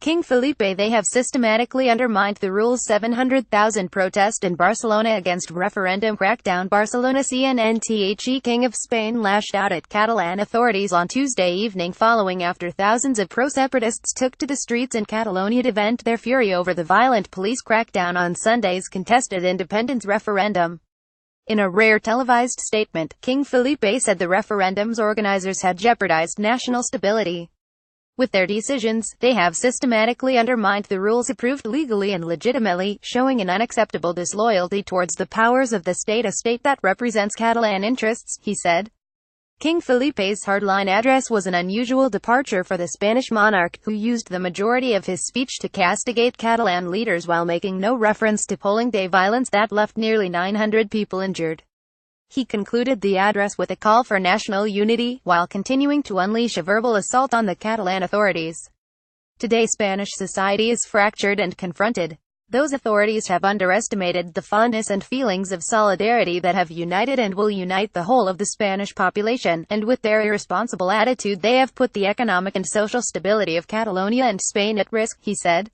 King Felipe. They have systematically undermined the rules. 700,000 protest in Barcelona against referendum crackdown. Barcelona. CNN. The King of Spain lashed out at Catalan authorities on Tuesday evening following after thousands of pro-separatists took to the streets in Catalonia to vent their fury over the violent police crackdown on Sunday's contested independence referendum. In a rare televised statement, King Felipe said the referendum's organizers had jeopardized national stability. With their decisions, they have systematically undermined the rules approved legally and legitimately, showing an unacceptable disloyalty towards the powers of the state, a state that represents Catalan interests, he said. King Felipe's hardline address was an unusual departure for the Spanish monarch, who used the majority of his speech to castigate Catalan leaders while making no reference to polling day violence that left nearly 900 people injured. He concluded the address with a call for national unity, while continuing to unleash a verbal assault on the Catalan authorities. Today Spanish society is fractured and confronted. Those authorities have underestimated the fondness and feelings of solidarity that have united and will unite the whole of the Spanish population, and with their irresponsible attitude they have put the economic and social stability of Catalonia and Spain at risk, he said.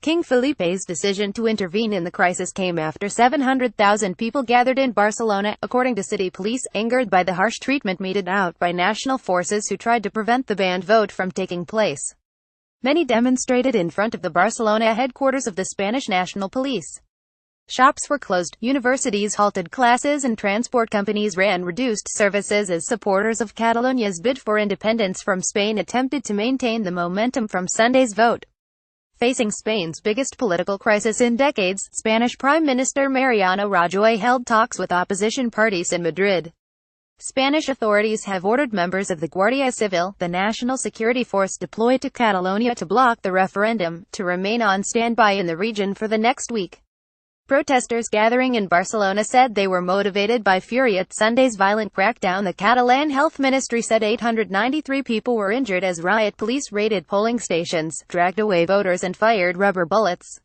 King Felipe's decision to intervene in the crisis came after 700,000 people gathered in Barcelona, according to city police, angered by the harsh treatment meted out by national forces who tried to prevent the banned vote from taking place. Many demonstrated in front of the Barcelona headquarters of the Spanish National Police. Shops were closed, universities halted classes, and transport companies ran reduced services as supporters of Catalonia's bid for independence from Spain attempted to maintain the momentum from Sunday's vote. Facing Spain's biggest political crisis in decades, Spanish Prime Minister Mariano Rajoy held talks with opposition parties in Madrid. Spanish authorities have ordered members of the Guardia Civil, the national security force deployed to Catalonia to block the referendum, to remain on standby in the region for the next week. Protesters gathering in Barcelona said they were motivated by fury at Sunday's violent crackdown. The Catalan Health Ministry said 893 people were injured as riot police raided polling stations, dragged away voters and fired rubber bullets.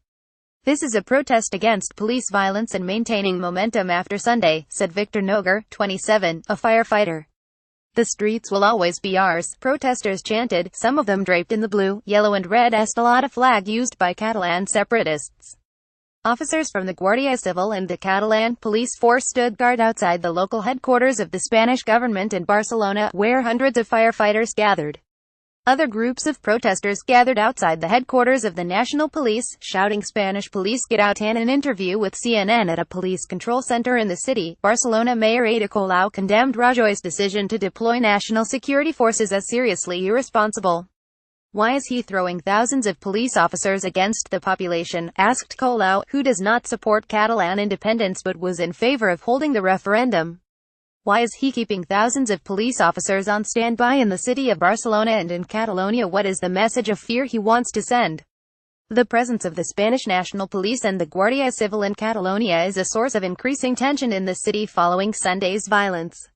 This is a protest against police violence and maintaining momentum after Sunday, said Victor Noguer, 27, a firefighter. The streets will always be ours, protesters chanted, some of them draped in the blue, yellow and red Estelada flag used by Catalan separatists. Officers from the Guardia Civil and the Catalan police force stood guard outside the local headquarters of the Spanish government in Barcelona, where hundreds of firefighters gathered. Other groups of protesters gathered outside the headquarters of the National Police, shouting Spanish police get out. In an interview with CNN at a police control center in the city, Barcelona Mayor Ada Colau condemned Rajoy's decision to deploy national security forces as seriously irresponsible. Why is he throwing thousands of police officers against the population, asked Colau, who does not support Catalan independence but was in favor of holding the referendum. Why is he keeping thousands of police officers on standby in the city of Barcelona and in Catalonia? What is the message of fear he wants to send? The presence of the Spanish National Police and the Guardia Civil in Catalonia is a source of increasing tension in the city following Sunday's violence.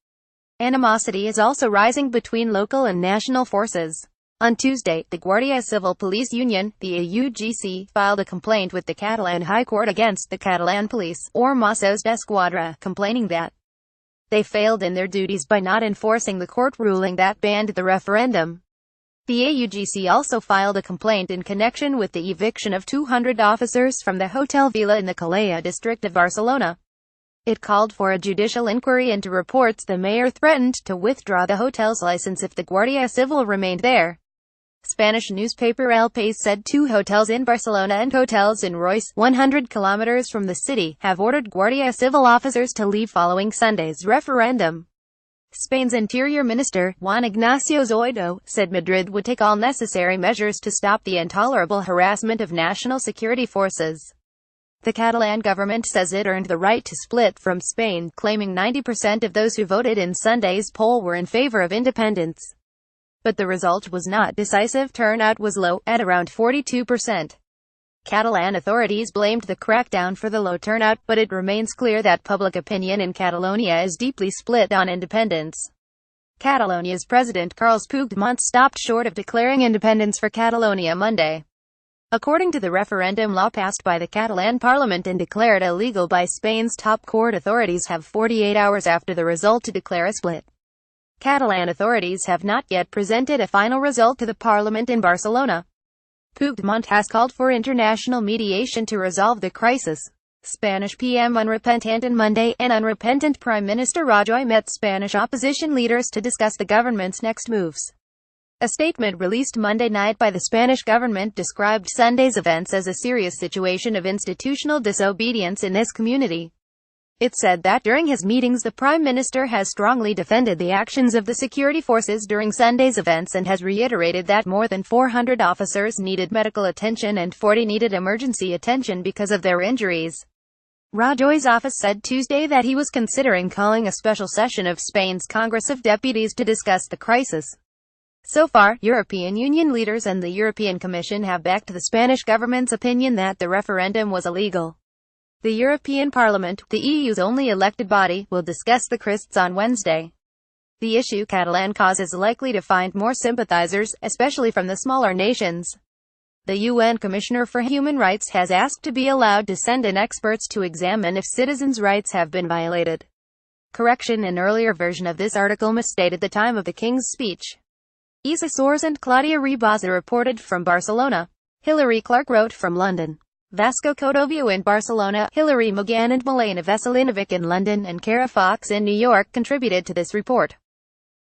Animosity is also rising between local and national forces. On Tuesday, the Guardia Civil Police Union, the AUGC, filed a complaint with the Catalan High Court against the Catalan Police, or Mossos d'Esquadra, complaining that they failed in their duties by not enforcing the court ruling that banned the referendum. The AUGC also filed a complaint in connection with the eviction of 200 officers from the Hotel Vila in the Calella district of Barcelona. It called for a judicial inquiry into reports the mayor threatened to withdraw the hotel's license if the Guardia Civil remained there. Spanish newspaper El País said 2 hotels in Barcelona and hotels in Reus, 100 kilometers from the city, have ordered Guardia Civil officers to leave following Sunday's referendum. Spain's Interior Minister, Juan Ignacio Zoido, said Madrid would take all necessary measures to stop the intolerable harassment of national security forces. The Catalan government says it earned the right to split from Spain, claiming 90% of those who voted in Sunday's poll were in favor of independence. But the result was not decisive. Turnout was low, at around 42%. Catalan authorities blamed the crackdown for the low turnout, but it remains clear that public opinion in Catalonia is deeply split on independence. Catalonia's President Carles Puigdemont stopped short of declaring independence for Catalonia Monday. According to the referendum law passed by the Catalan parliament and declared illegal by Spain's top court, authorities have 48 hours after the result to declare a split. Catalan authorities have not yet presented a final result to the parliament in Barcelona. Puigdemont has called for international mediation to resolve the crisis. Spanish PM unrepentant on Monday, and unrepentant Prime Minister Rajoy met Spanish opposition leaders to discuss the government's next moves. A statement released Monday night by the Spanish government described Sunday's events as a serious situation of institutional disobedience in this community. It said that during his meetings the Prime Minister has strongly defended the actions of the security forces during Sunday's events and has reiterated that more than 400 officers needed medical attention and 40 needed emergency attention because of their injuries. Rajoy's office said Tuesday that he was considering calling a special session of Spain's Congress of Deputies to discuss the crisis. So far, European Union leaders and the European Commission have backed the Spanish government's opinion that the referendum was illegal. The European Parliament, the EU's only elected body, will discuss the crisis on Wednesday. The issue Catalan cause is likely to find more sympathizers, especially from the smaller nations. The UN Commissioner for Human Rights has asked to be allowed to send in experts to examine if citizens' rights have been violated. Correction: an earlier version of this article misstated the time of the King's speech. Isa Soares and Claudia Rebaza reported from Barcelona. Hilary Clark wrote from London. Vasco Codovio in Barcelona, Hilary McGann and Milena Veselinovic in London, and Kara Fox in New York contributed to this report.